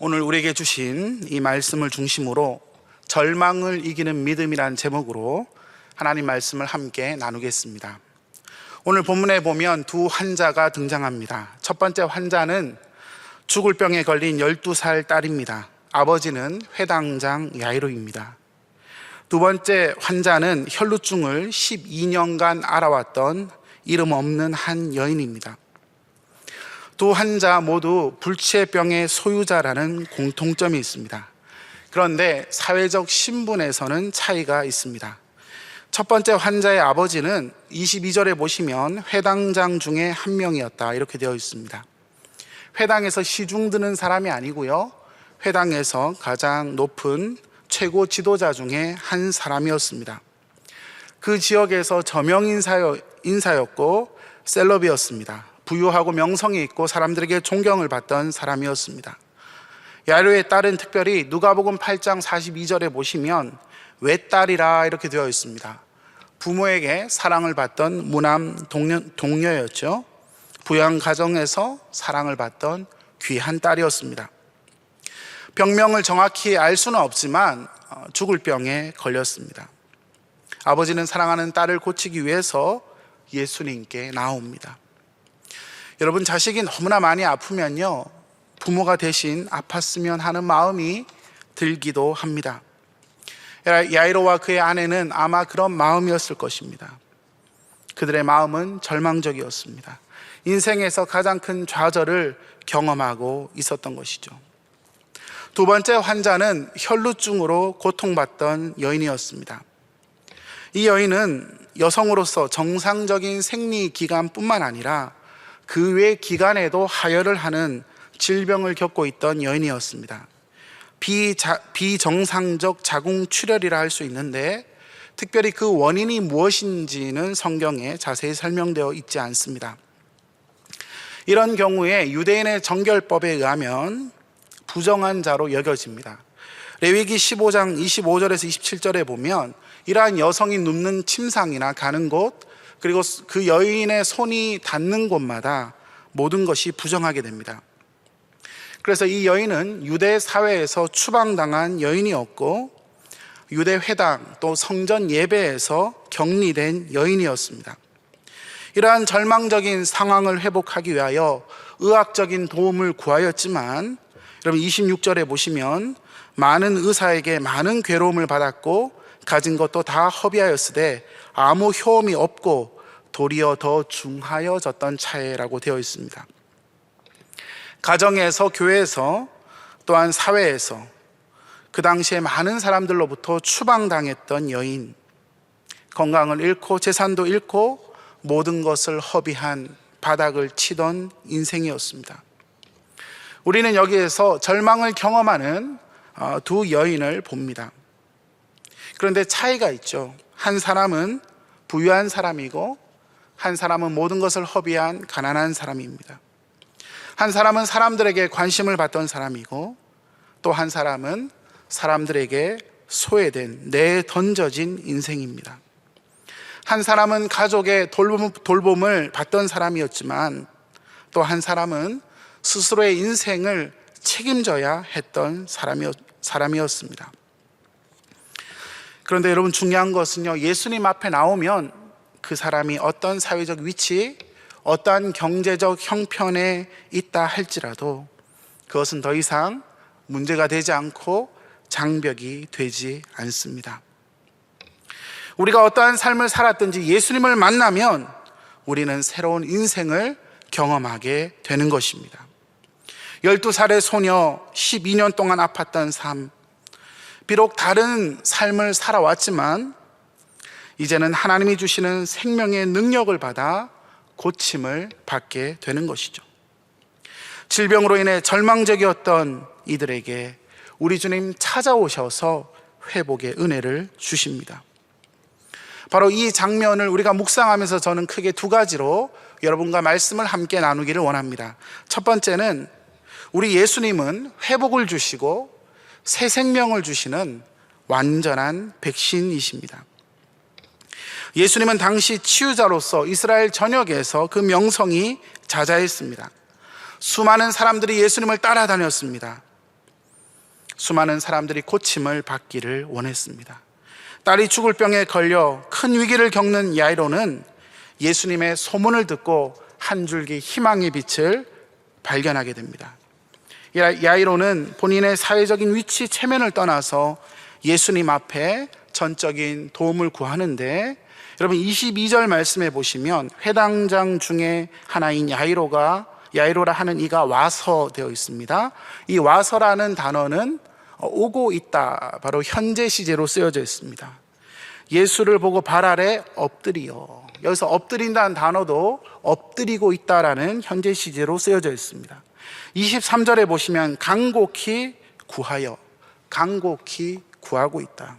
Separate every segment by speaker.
Speaker 1: 오늘 우리에게 주신 이 말씀을 중심으로 절망을 이기는 믿음이란 제목으로 하나님 말씀을 함께 나누겠습니다. 오늘 본문에 보면 두 환자가 등장합니다. 첫 번째 환자는 죽을 병에 걸린 12살 딸입니다. 아버지는 회당장 야이로입니다. 두 번째 환자는 혈루증을 12년간 앓아왔던 이름 없는 한 여인입니다. 두 환자 모두 불치병의 소유자라는 공통점이 있습니다. 그런데 사회적 신분에서는 차이가 있습니다. 첫 번째 환자의 아버지는 22절에 보시면 회당장 중에 한 명이었다 이렇게 되어 있습니다. 회당에서 시중 드는 사람이 아니고요, 회당에서 가장 높은 최고 지도자 중에 한 사람이었습니다. 그 지역에서 저명 인사였고 셀럽이었습니다. 부유하고 명성이 있고 사람들에게 존경을 받던 사람이었습니다. 야이로의 딸은 특별히 누가복음 8장 42절에 보시면 외딸이라 이렇게 되어 있습니다. 부모에게 사랑을 받던 무남 동녀였죠. 부양 가정에서 사랑을 받던 귀한 딸이었습니다. 병명을 정확히 알 수는 없지만 죽을 병에 걸렸습니다. 아버지는 사랑하는 딸을 고치기 위해서 예수님께 나옵니다. 여러분, 자식이 너무나 많이 아프면요, 부모가 대신 아팠으면 하는 마음이 들기도 합니다. 야이로와 그의 아내는 아마 그런 마음이었을 것입니다. 그들의 마음은 절망적이었습니다. 인생에서 가장 큰 좌절을 경험하고 있었던 것이죠. 두 번째 환자는 혈루증으로 고통받던 여인이었습니다. 이 여인은 여성으로서 정상적인 생리 기간뿐만 아니라 그 외 기간에도 하혈을 하는 질병을 겪고 있던 여인이었습니다. 비정상적 자궁출혈이라 할 수 있는데 특별히 그 원인이 무엇인지는 성경에 자세히 설명되어 있지 않습니다. 이런 경우에 유대인의 정결법에 의하면 부정한 자로 여겨집니다. 레위기 15장 25절에서 27절에 보면 이러한 여성이 눕는 침상이나 가는 곳, 그리고 그 여인의 손이 닿는 곳마다 모든 것이 부정하게 됩니다. 그래서 이 여인은 유대 사회에서 추방당한 여인이었고 유대 회당 또 성전 예배에서 격리된 여인이었습니다. 이러한 절망적인 상황을 회복하기 위하여 의학적인 도움을 구하였지만, 여러분 26절에 보시면 많은 의사에게 많은 괴로움을 받았고 가진 것도 다 허비하였으되 아무 효험이 없고 도리어 더 중하여졌던 차에라고 되어 있습니다. 가정에서, 교회에서, 또한 사회에서 그 당시에 많은 사람들로부터 추방당했던 여인, 건강을 잃고 재산도 잃고 모든 것을 허비한 바닥을 치던 인생이었습니다. 우리는 여기에서 절망을 경험하는 두 여인을 봅니다. 그런데 차이가 있죠. 한 사람은 부유한 사람이고 한 사람은 모든 것을 허비한 가난한 사람입니다. 한 사람은 사람들에게 관심을 받던 사람이고 또 한 사람은 사람들에게 소외된, 내던져진 인생입니다. 한 사람은 가족의 돌봄을 받던 사람이었지만 또 한 사람은 스스로의 인생을 책임져야 했던 사람이었습니다. 그런데 여러분, 중요한 것은요, 예수님 앞에 나오면 그 사람이 어떤 사회적 위치, 어떠한 경제적 형편에 있다 할지라도 그것은 더 이상 문제가 되지 않고 장벽이 되지 않습니다. 우리가 어떠한 삶을 살았든지 예수님을 만나면 우리는 새로운 인생을 경험하게 되는 것입니다. 12살의 소녀, 12년 동안 아팠던 삶, 비록 다른 삶을 살아왔지만 이제는 하나님이 주시는 생명의 능력을 받아 고침을 받게 되는 것이죠. 질병으로 인해 절망적이었던 이들에게 우리 주님 찾아오셔서 회복의 은혜를 주십니다. 바로 이 장면을 우리가 묵상하면서 저는 크게 두 가지로 여러분과 말씀을 함께 나누기를 원합니다. 첫 번째는 우리 예수님은 회복을 주시고 새 생명을 주시는 완전한 백신이십니다. 예수님은 당시 치유자로서 이스라엘 전역에서 그 명성이 자자했습니다. 수많은 사람들이 예수님을 따라다녔습니다. 수많은 사람들이 고침을 받기를 원했습니다. 딸이 죽을 병에 걸려 큰 위기를 겪는 야이로는 예수님의 소문을 듣고 한 줄기 희망의 빛을 발견하게 됩니다. 야이로는 본인의 사회적인 위치 체면을 떠나서 예수님 앞에 전적인 도움을 구하는데, 여러분 22절 말씀해 보시면 회당장 중에 하나인 야이로라 하는 이가 와서 되어 있습니다. 이 와서라는 단어는 오고 있다, 바로 현재 시제로 쓰여져 있습니다. 예수를 보고 발 아래 엎드리어, 여기서 엎드린다는 단어도 엎드리고 있다라는 현재 시제로 쓰여져 있습니다. 23절에 보시면 간곡히 구하여, 간곡히 구하고 있다.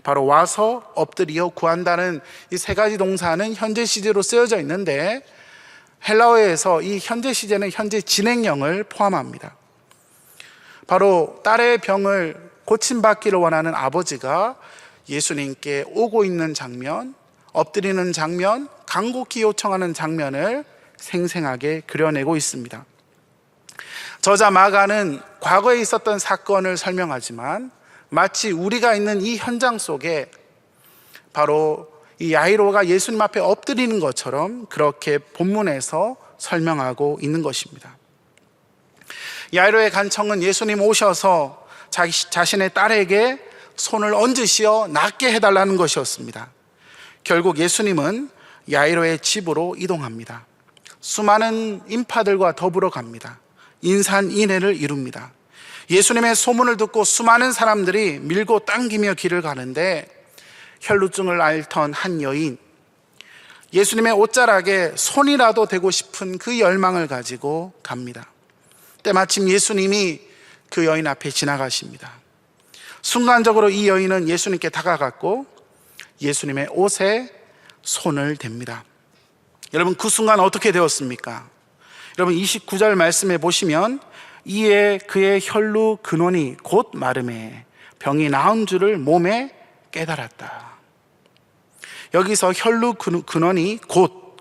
Speaker 1: 바로 와서, 엎드리어, 구한다는 이 세 가지 동사는 현재 시제로 쓰여져 있는데, 헬라어에서 이 현재 시제는 현재 진행형을 포함합니다. 바로 딸의 병을 고침받기를 원하는 아버지가 예수님께 오고 있는 장면, 엎드리는 장면, 간곡히 요청하는 장면을 생생하게 그려내고 있습니다. 저자 마가는 과거에 있었던 사건을 설명하지만 마치 우리가 있는 이 현장 속에 바로 이 야이로가 예수님 앞에 엎드리는 것처럼 그렇게 본문에서 설명하고 있는 것입니다. 야이로의 간청은 예수님 오셔서 자신의 딸에게 손을 얹으시어 낫게 해달라는 것이었습니다. 결국 예수님은 야이로의 집으로 이동합니다. 수많은 인파들과 더불어 갑니다. 인산인해를 이룹니다. 예수님의 소문을 듣고 수많은 사람들이 밀고 당기며 길을 가는데, 혈루증을 앓던 한 여인, 예수님의 옷자락에 손이라도 대고 싶은 그 열망을 가지고 갑니다. 때마침 예수님이 그 여인 앞에 지나가십니다. 순간적으로 이 여인은 예수님께 다가갔고 예수님의 옷에 손을 댑니다. 여러분, 그 순간 어떻게 되었습니까? 여러분 29절 말씀에 보시면 이에 그의 혈루 근원이 곧 마름에 병이 나은 줄을 몸에 깨달았다. 여기서 혈루 근원이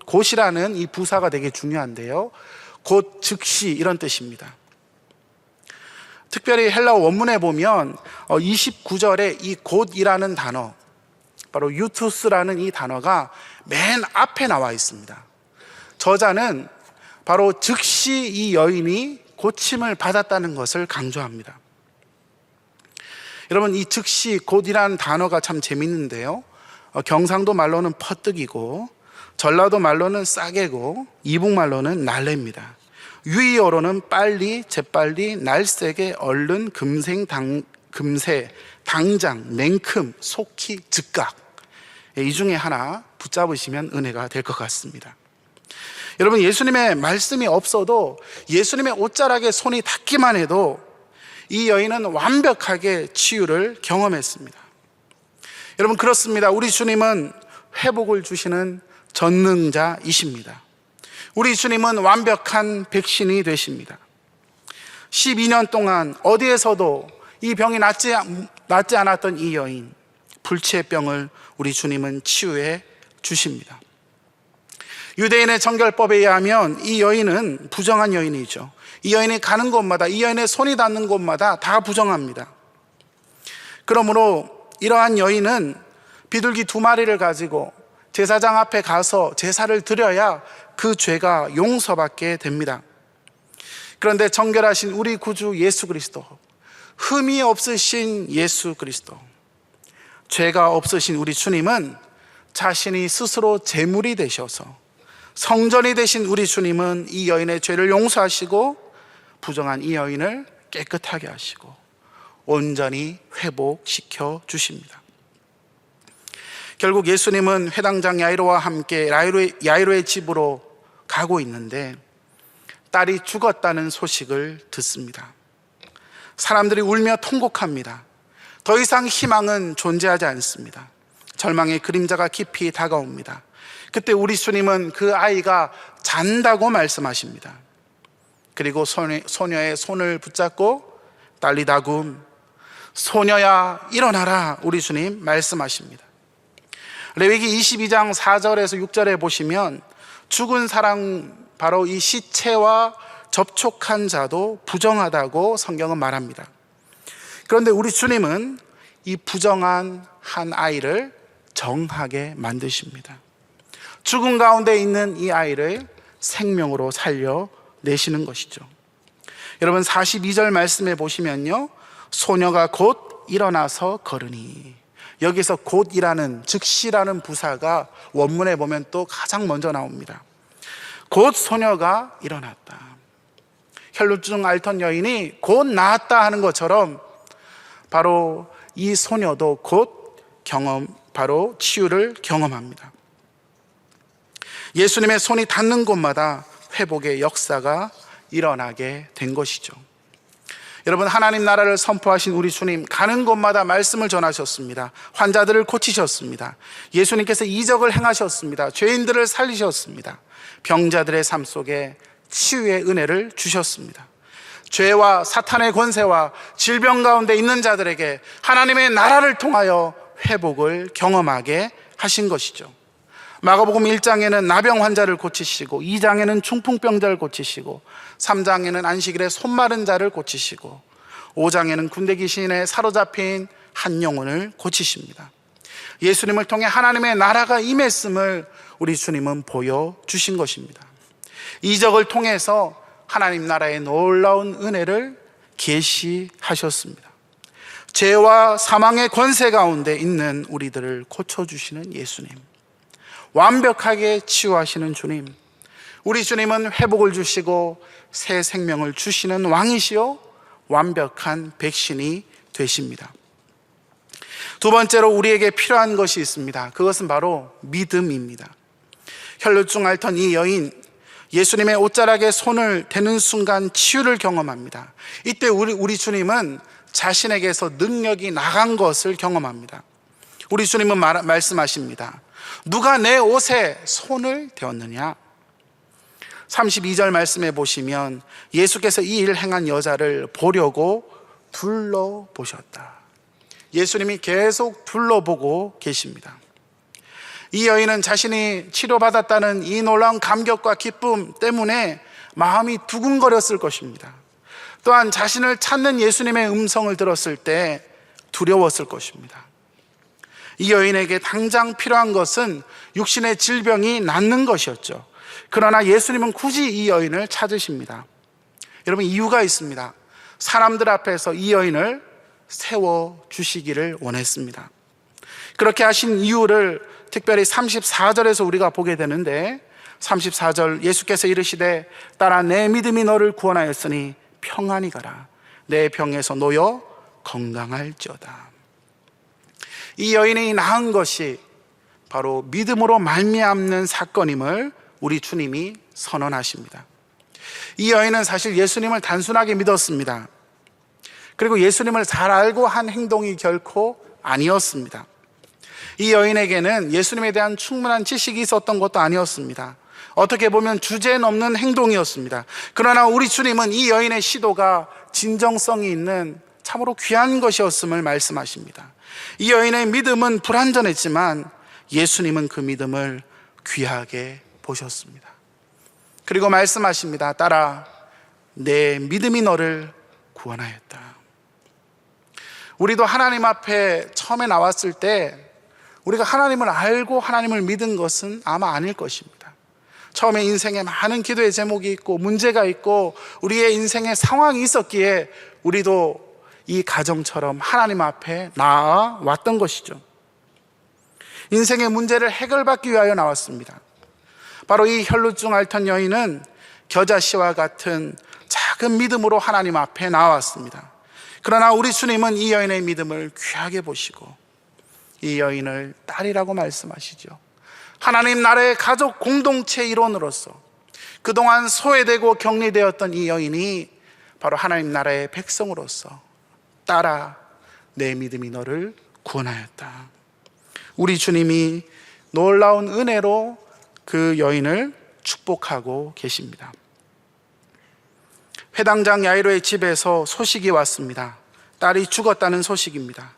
Speaker 1: 곧이라는 이 부사가 되게 중요한데요, 곧 즉시 이런 뜻입니다. 특별히 헬라어 원문에 보면 29절에 이 곧이라는 단어, 바로 유투스라는 이 단어가 맨 앞에 나와 있습니다. 저자는 바로 즉시 이 여인이 고침을 받았다는 것을 강조합니다. 여러분, 이 즉시 곧이라는 단어가 참 재밌는데요, 경상도 말로는 퍼뜩이고 전라도 말로는 싸게고 이북말로는 날래입니다. 유의어로는 빨리, 재빨리, 날쌔게, 얼른, 금세, 당장, 냉큼, 속히, 즉각, 이 중에 하나 붙잡으시면 은혜가 될 것 같습니다. 여러분, 예수님의 말씀이 없어도 예수님의 옷자락에 손이 닿기만 해도 이 여인은 완벽하게 치유를 경험했습니다. 여러분, 그렇습니다. 우리 주님은 회복을 주시는 전능자이십니다. 우리 주님은 완벽한 백신이 되십니다. 12년 동안 어디에서도 이 병이 낫지 않았던 이 여인, 불치의 병을 우리 주님은 치유해 주십니다. 유대인의 정결법에 의하면 이 여인은 부정한 여인이죠. 이 여인이 가는 곳마다, 이 여인의 손이 닿는 곳마다 다 부정합니다. 그러므로 이러한 여인은 비둘기 2마리를 가지고 제사장 앞에 가서 제사를 드려야 그 죄가 용서받게 됩니다. 그런데 정결하신 우리 구주 예수 그리스도, 흠이 없으신 예수 그리스도, 죄가 없으신 우리 주님은 자신이 스스로 제물이 되셔서, 성전이 되신 우리 주님은 이 여인의 죄를 용서하시고 부정한 이 여인을 깨끗하게 하시고 온전히 회복시켜 주십니다. 결국 예수님은 회당장 야이로와 함께 야이로의 집으로 가고 있는데 딸이 죽었다는 소식을 듣습니다. 사람들이 울며 통곡합니다. 더 이상 희망은 존재하지 않습니다. 절망의 그림자가 깊이 다가옵니다. 그때 우리 주님은 그 아이가 잔다고 말씀하십니다. 그리고 소녀의 손을 붙잡고 달리다굼, 소녀야 일어나라, 우리 주님 말씀하십니다. 레위기 22장 4절에서 6절에 보시면 죽은 사람, 바로 이 시체와 접촉한 자도 부정하다고 성경은 말합니다. 그런데 우리 주님은 이 부정한 한 아이를 정하게 만드십니다. 죽음 가운데 있는 이 아이를 생명으로 살려내시는 것이죠. 여러분 42절 말씀에 보시면요, 소녀가 곧 일어나서 걸으니, 여기서 곧이라는, 즉시라는 부사가 원문에 보면 또 가장 먼저 나옵니다. 곧 소녀가 일어났다. 혈루증 앓던 여인이 곧 나았다 하는 것처럼 바로 이 소녀도 곧 바로 치유를 경험합니다. 예수님의 손이 닿는 곳마다 회복의 역사가 일어나게 된 것이죠. 여러분, 하나님 나라를 선포하신 우리 주님, 가는 곳마다 말씀을 전하셨습니다. 환자들을 고치셨습니다. 예수님께서 이적을 행하셨습니다. 죄인들을 살리셨습니다. 병자들의 삶 속에 치유의 은혜를 주셨습니다. 죄와 사탄의 권세와 질병 가운데 있는 자들에게 하나님의 나라를 통하여 회복을 경험하게 하신 것이죠. 마가복음 1장에는 나병 환자를 고치시고, 2장에는 중풍병자를 고치시고, 3장에는 안식일에 손 마른 자를 고치시고, 5장에는 군대 귀신에 사로잡힌 한 영혼을 고치십니다. 예수님을 통해 하나님의 나라가 임했음을 우리 주님은 보여주신 것입니다. 이적을 통해서 하나님 나라의 놀라운 은혜를 계시하셨습니다. 죄와 사망의 권세 가운데 있는 우리들을 고쳐주시는 예수님, 완벽하게 치유하시는 주님, 우리 주님은 회복을 주시고 새 생명을 주시는 왕이시요 완벽한 백신이 되십니다. 두 번째로 우리에게 필요한 것이 있습니다. 그것은 바로 믿음입니다. 혈루증 앓던 이 여인, 예수님의 옷자락에 손을 대는 순간 치유를 경험합니다. 이때 우리 주님은 자신에게서 능력이 나간 것을 경험합니다. 우리 주님은 말씀하십니다. 누가 내 옷에 손을 대었느냐? 32절 말씀에 보시면 예수께서 이 일을 행한 여자를 보려고 둘러보셨다. 예수님이 계속 둘러보고 계십니다. 이 여인은 자신이 치료받았다는 이 놀라운 감격과 기쁨 때문에 마음이 두근거렸을 것입니다. 또한 자신을 찾는 예수님의 음성을 들었을 때 두려웠을 것입니다. 이 여인에게 당장 필요한 것은 육신의 질병이 낫는 것이었죠. 그러나 예수님은 굳이 이 여인을 찾으십니다. 여러분, 이유가 있습니다. 사람들 앞에서 이 여인을 세워주시기를 원했습니다. 그렇게 하신 이유를 특별히 34절에서 우리가 보게 되는데, 34절 예수께서 이르시되 따라 내 믿음이 너를 구원하였으니 평안히 가라. 내 병에서 놓여 건강할지어다. 이 여인이 나은 것이 바로 믿음으로 말미암는 사건임을 우리 주님이 선언하십니다. 이 여인은 사실 예수님을 단순하게 믿었습니다. 그리고 예수님을 잘 알고 한 행동이 결코 아니었습니다. 이 여인에게는 예수님에 대한 충분한 지식이 있었던 것도 아니었습니다. 어떻게 보면 주제넘는 행동이었습니다. 그러나 우리 주님은 이 여인의 시도가 진정성이 있는 참으로 귀한 것이었음을 말씀하십니다. 이 여인의 믿음은 불완전했지만 예수님은 그 믿음을 귀하게 보셨습니다. 그리고 말씀하십니다. 따라 내 믿음이 너를 구원하였다. 우리도 하나님 앞에 처음에 나왔을 때 우리가 하나님을 알고 하나님을 믿은 것은 아마 아닐 것입니다. 처음에 인생에 많은 기도의 제목이 있고 문제가 있고 우리의 인생의 상황이 있었기에 우리도 이 가정처럼 하나님 앞에 나아왔던 것이죠. 인생의 문제를 해결받기 위하여 나왔습니다. 바로 이 혈루증 앓던 여인은 겨자씨와 같은 작은 믿음으로 하나님 앞에 나왔습니다. 그러나 우리 주님은 이 여인의 믿음을 귀하게 보시고 이 여인을 딸이라고 말씀하시죠. 하나님 나라의 가족 공동체 일원으로서 그동안 소외되고 격리되었던 이 여인이 바로 하나님 나라의 백성으로서 딸아 내 믿음이 너를 구원하였다. 우리 주님이 놀라운 은혜로 그 여인을 축복하고 계십니다. 회당장 야이로의 집에서 소식이 왔습니다. 딸이 죽었다는 소식입니다.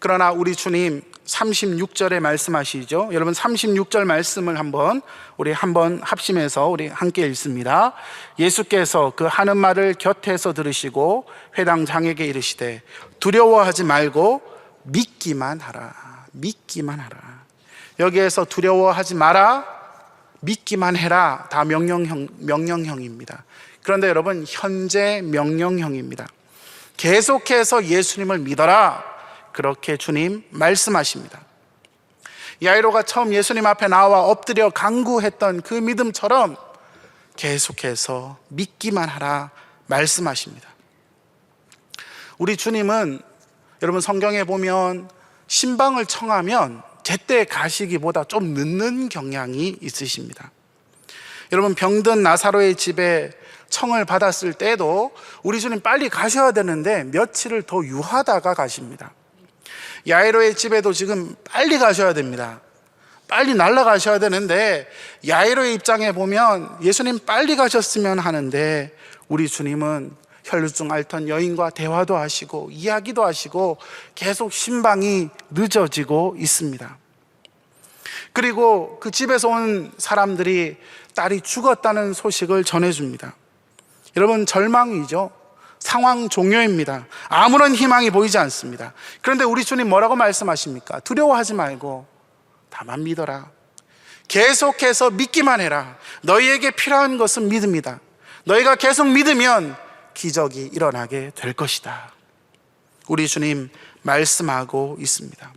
Speaker 1: 그러나 우리 주님 36절에 말씀하시죠. 여러분 36절 말씀을 우리 한번 합심해서 우리 함께 읽습니다. 예수께서 그 하는 말을 곁에서 들으시고 회당장에게 이르시되 두려워하지 말고 믿기만 하라. 믿기만 하라. 여기에서 두려워하지 마라, 믿기만 해라, 다 명령형입니다. 그런데 여러분, 현재 명령형입니다. 계속해서 예수님을 믿어라, 그렇게 주님 말씀하십니다. 야이로가 처음 예수님 앞에 나와 엎드려 간구했던 그 믿음처럼 계속해서 믿기만 하라 말씀하십니다. 우리 주님은 여러분 성경에 보면 신방을 청하면 제때 가시기보다 좀 늦는 경향이 있으십니다. 여러분 병든 나사로의 집에 청을 받았을 때도 우리 주님 빨리 가셔야 되는데 며칠을 더 유하다가 가십니다. 야이로의 집에도 지금 빨리 가셔야 됩니다. 빨리 날아가셔야 되는데 야이로의 입장에 보면 예수님 빨리 가셨으면 하는데 우리 주님은 혈루증 앓던 여인과 대화도 하시고 이야기도 하시고 계속 신방이 늦어지고 있습니다. 그리고 그 집에서 온 사람들이 딸이 죽었다는 소식을 전해줍니다. 여러분 절망이죠. 상황 종료입니다. 아무런 희망이 보이지 않습니다. 그런데 우리 주님 뭐라고 말씀하십니까? 두려워하지 말고 다만 믿어라. 계속해서 믿기만 해라. 너희에게 필요한 것은 믿음이다. 너희가 계속 믿으면 기적이 일어나게 될 것이다. 우리 주님 말씀하고 있습니다.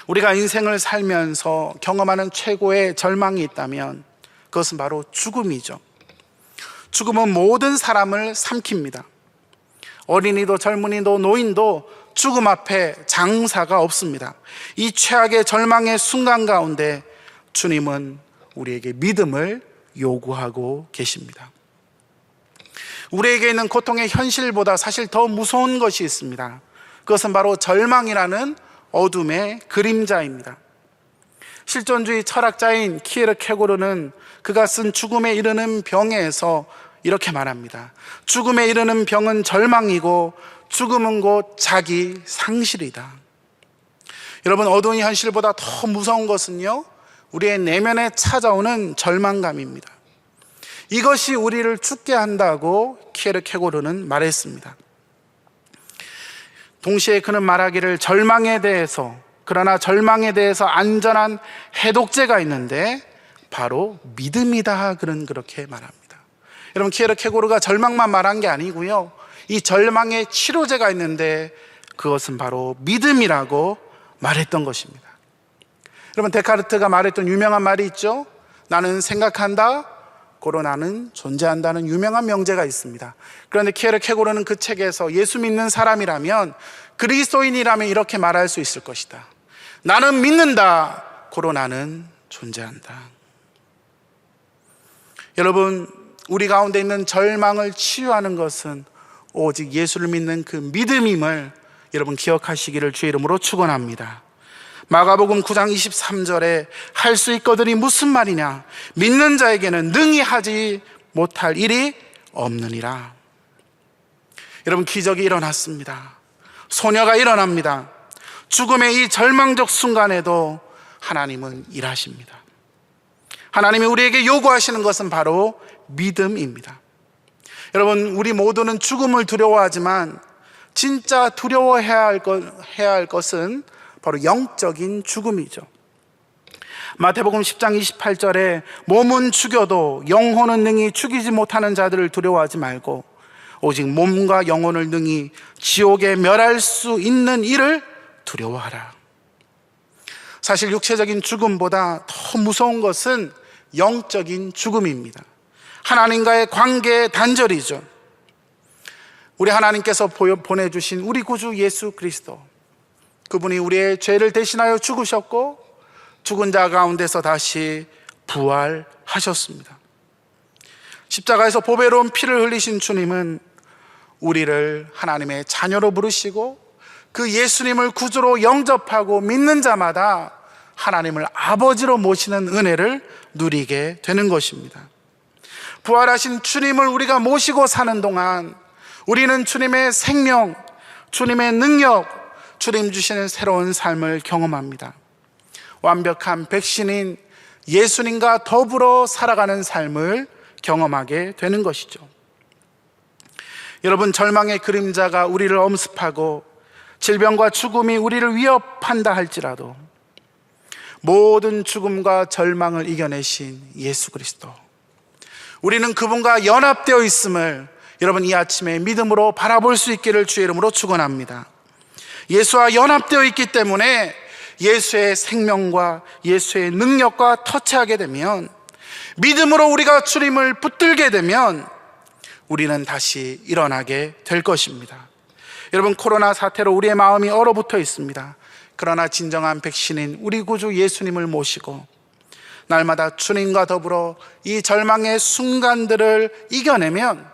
Speaker 1: 우리가 인생을 살면서 경험하는 최고의 절망이 있다면 그것은 바로 죽음이죠. 죽음은 모든 사람을 삼킵니다. 어린이도 젊은이도 노인도 죽음 앞에 장사가 없습니다. 이 최악의 절망의 순간 가운데 주님은 우리에게 믿음을 요구하고 계십니다. 우리에게 있는 고통의 현실보다 사실 더 무서운 것이 있습니다. 그것은 바로 절망이라는 어둠의 그림자입니다. 실존주의 철학자인 키에르케고르는 그가 쓴 죽음에 이르는 병에서 이렇게 말합니다. 죽음에 이르는 병은 절망이고 죽음은 곧 자기 상실이다. 여러분 어두운 현실보다 더 무서운 것은요, 우리의 내면에 찾아오는 절망감입니다. 이것이 우리를 죽게 한다고 키에르케고르는 말했습니다. 동시에 그는 말하기를 그러나 절망에 대해서 안전한 해독제가 있는데 바로 믿음이다. 그는 그렇게 말합니다. 여러분 키에르케고르가 절망만 말한 게 아니고요, 이 절망의 치료제가 있는데 그것은 바로 믿음이라고 말했던 것입니다. 여러분 데카르트가 말했던 유명한 말이 있죠. 나는 생각한다, 고로 나는 존재한다는 유명한 명제가 있습니다. 그런데 키에르케고르는 그 책에서 예수 믿는 사람이라면, 그리스도인이라면 이렇게 말할 수 있을 것이다. 나는 믿는다, 고로 나는 존재한다. 여러분 우리 가운데 있는 절망을 치유하는 것은 오직 예수를 믿는 그 믿음임을 여러분 기억하시기를 주의 이름으로 축원합니다. 마가복음 9장 23절에 할 수 있거든이 무슨 말이냐, 믿는 자에게는 능히 하지 못할 일이 없느니라. 여러분 기적이 일어났습니다. 소녀가 일어납니다. 죽음의 이 절망적 순간에도 하나님은 일하십니다. 하나님이 우리에게 요구하시는 것은 바로 믿음입니다. 여러분 우리 모두는 죽음을 두려워하지만 진짜 두려워해야 할 것은 바로 영적인 죽음이죠. 마태복음 10장 28절에 몸은 죽여도 영혼은 능히 죽이지 못하는 자들을 두려워하지 말고 오직 몸과 영혼을 능히 지옥에 멸할 수 있는 이를 두려워하라. 사실 육체적인 죽음보다 더 무서운 것은 영적인 죽음입니다. 하나님과의 관계의 단절이죠. 우리 하나님께서 보내주신 우리 구주 예수 그리스도, 그분이 우리의 죄를 대신하여 죽으셨고 죽은 자 가운데서 다시 부활하셨습니다. 십자가에서 보배로운 피를 흘리신 주님은 우리를 하나님의 자녀로 부르시고 그 예수님을 구주로 영접하고 믿는 자마다 하나님을 아버지로 모시는 은혜를 누리게 되는 것입니다. 부활하신 주님을 우리가 모시고 사는 동안 우리는 주님의 생명, 주님의 능력, 주님 주시는 새로운 삶을 경험합니다. 완벽한 백신인 예수님과 더불어 살아가는 삶을 경험하게 되는 것이죠. 여러분, 절망의 그림자가 우리를 엄습하고 질병과 죽음이 우리를 위협한다 할지라도 모든 죽음과 절망을 이겨내신 예수 그리스도, 우리는 그분과 연합되어 있음을 여러분 이 아침에 믿음으로 바라볼 수 있기를 주의 이름으로 축원합니다. 예수와 연합되어 있기 때문에 예수의 생명과 예수의 능력과 터치하게 되면, 믿음으로 우리가 주님을 붙들게 되면 우리는 다시 일어나게 될 것입니다. 여러분, 코로나 사태로 우리의 마음이 얼어붙어 있습니다. 그러나 진정한 백신인 우리 구주 예수님을 모시고 날마다 주님과 더불어 이 절망의 순간들을 이겨내면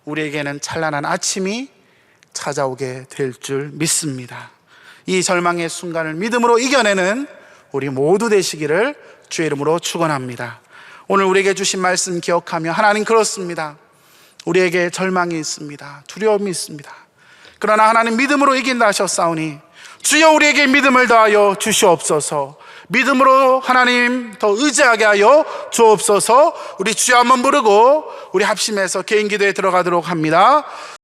Speaker 1: 우리에게는 찬란한 아침이 찾아오게 될 줄 믿습니다. 이 절망의 순간을 믿음으로 이겨내는 우리 모두 되시기를 주의 이름으로 축원합니다. 오늘 우리에게 주신 말씀 기억하며, 하나님 그렇습니다. 우리에게 절망이 있습니다. 두려움이 있습니다. 그러나 하나님 믿음으로 이긴다 하셨사오니 주여 우리에게 믿음을 더하여 주시옵소서. 믿음으로 하나님 더 의지하게 하여 주옵소서. 우리 주여 한번 부르고 우리 합심해서 개인 기도에 들어가도록 합니다.